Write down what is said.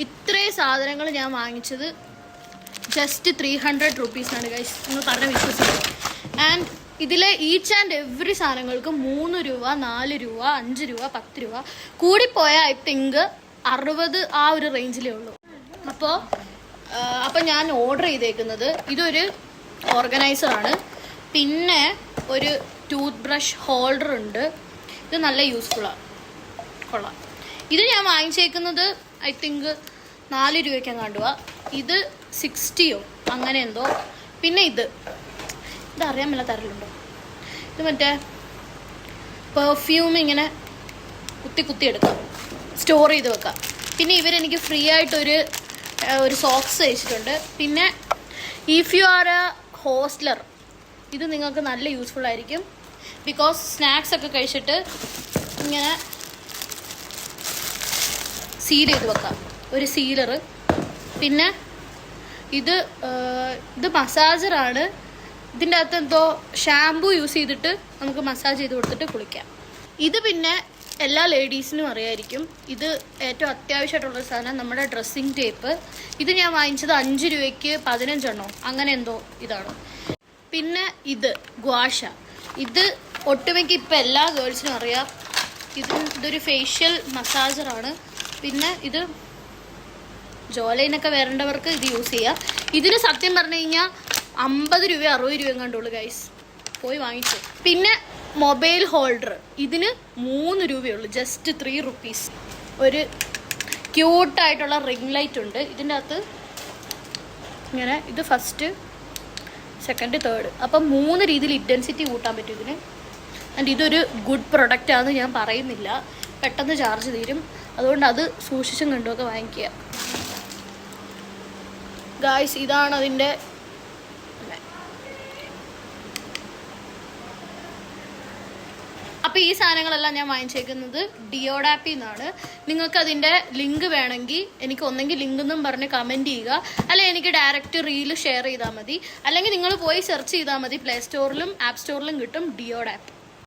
ഇത്രയും സാധനങ്ങൾ ഞാൻ വാങ്ങിച്ചത് ജസ്റ്റ് 300 rupees ഗൈസ്. നിങ്ങൾ പറഞ്ഞ വിശ്വസിക്കും. ആൻഡ് ഇതിലെ ഈച്ച് ആൻഡ് എവറി സാധനങ്ങൾക്ക് 3 രൂപ 4 രൂപ 5 രൂപ 10 രൂപ കൂടിപ്പോയാൽ ഐ തിങ്ക് 60 ആ ഒരു റേഞ്ചിലേ ഉള്ളൂ. അപ്പോൾ ഞാൻ ഓർഡർ ചെയ്തേക്കുന്നത് ഇതൊരു ഓർഗനൈസറാണ്. പിന്നെ ഒരു ടൂത്ത് ബ്രഷ് ഹോൾഡർ ഉണ്ട്. ഇത് നല്ല യൂസ്ഫുള്ളാണ്, കൊള്ളാം. ഇത് ഞാൻ വാങ്ങിച്ചേക്കുന്നത് ഐ തിങ്ക് 4 രൂപയ്ക്ക് കണ്ടുക. ഇത് 60യോ അങ്ങനെ എന്തോ. പിന്നെ ഇതറിയാൻ മേല തരലുണ്ടോ, ഇത് മറ്റേ പെർഫ്യൂം ഇങ്ങനെ കുത്തി എടുക്കാം, സ്റ്റോർ ചെയ്ത് വെക്കാം. പിന്നെ ഇവരെനിക്ക് ഫ്രീ ആയിട്ടൊരു സോക്സ് അയച്ചിട്ടുണ്ട്. പിന്നെ if you are A hosteller ഇത് നിങ്ങൾക്ക് നല്ല യൂസ്ഫുൾ ആയിരിക്കും. ബിക്കോസ് സ്നാക്സ് ഒക്കെ കഴിച്ചിട്ട് ഇങ്ങനെ സീൽ ചെയ്ത് വെക്കാം, ഒരു സീലർ. പിന്നെ ഇത് മസാജറാണ്. ഇതിൻ്റെ അകത്ത് എന്തോ ഷാംപൂ യൂസ് ചെയ്തിട്ട് നമുക്ക് മസാജ് ചെയ്ത് കൊടുത്തിട്ട് കുളിക്കാം. ഇത് പിന്നെ എല്ലാ ലേഡീസിനും അറിയായിരിക്കും. ഇത് ഏറ്റവും അത്യാവശ്യമായിട്ടുള്ളൊരു സാധനം, നമ്മുടെ ഡ്രസ്സിങ് ടേപ്പ്. ഇത് ഞാൻ വാങ്ങിച്ചത് 5 രൂപയ്ക്ക് 15 എണ്ണോ അങ്ങനെ എന്തോ ഇതാണ്. പിന്നെ ഗ്വാഷ. ഇത് ഒട്ടുമിക്ക ഇപ്പം എല്ലാ ഗേൾസിനും അറിയാം. ഇതൊരു ഫേഷ്യൽ മസാജറാണ്. പിന്നെ ഇത് ജോലൈനൊക്കെ വരേണ്ടവർക്ക് ഇത് യൂസ് ചെയ്യാം. ഇതിന് സത്യം പറഞ്ഞു കഴിഞ്ഞാൽ 50 രൂപ 60 രൂപയും കണ്ടുള്ളൂ ഗൈസ്. പോയി വാങ്ങിച്ചു. പിന്നെ മൊബൈൽ ഹോൾഡർ. ഇതിന് 3 രൂപയുള്ളൂ, ജസ്റ്റ് 3 rupees. ഒരു ക്യൂട്ടായിട്ടുള്ള റിംഗ് ലൈറ്റ് ഉണ്ട് ഇതിൻ്റെ അകത്ത്. ഇങ്ങനെ ഇത് ഫസ്റ്റ്, സെക്കൻഡ്, തേർഡ്. അപ്പം 3 രീതിയിൽ ഇൻറ്റൻസിറ്റി കൂട്ടാൻ പറ്റും ഇതിന്. ആൻഡ് ഇതൊരു ഗുഡ് പ്രൊഡക്റ്റാണെന്ന് ഞാൻ പറയുന്നില്ല, പെട്ടെന്ന് ചാർജ് തീരും. അതുകൊണ്ട് അത് സൂക്ഷിച്ചും കണ്ടുമൊക്കെ വാങ്ങിക്കുക ഗായ്സ്. ഇതാണ് അതിൻ്റെ. അപ്പോൾ ഈ സാധനങ്ങളെല്ലാം ഞാൻ വാങ്ങിച്ചേക്കുന്നത് ഡിയോഡാപ്പിൽ നിന്നാണ്. നിങ്ങൾക്ക് അതിൻ്റെ ലിങ്ക് വേണമെങ്കിൽ എനിക്ക് ഒന്നെങ്കിൽ ലിങ്ക് എന്നും പറഞ്ഞ് കമൻറ്റ് ചെയ്യുക, അല്ലെങ്കിൽ എനിക്ക് ഡയറക്റ്റ് റീൽ ഷെയർ ചെയ്താൽ മതി. അല്ലെങ്കിൽ നിങ്ങൾ പോയി സെർച്ച് ചെയ്താൽ മതി, പ്ലേ സ്റ്റോറിലും ആപ്പ് സ്റ്റോറിലും കിട്ടും ഡിയോഡാപ്പ്.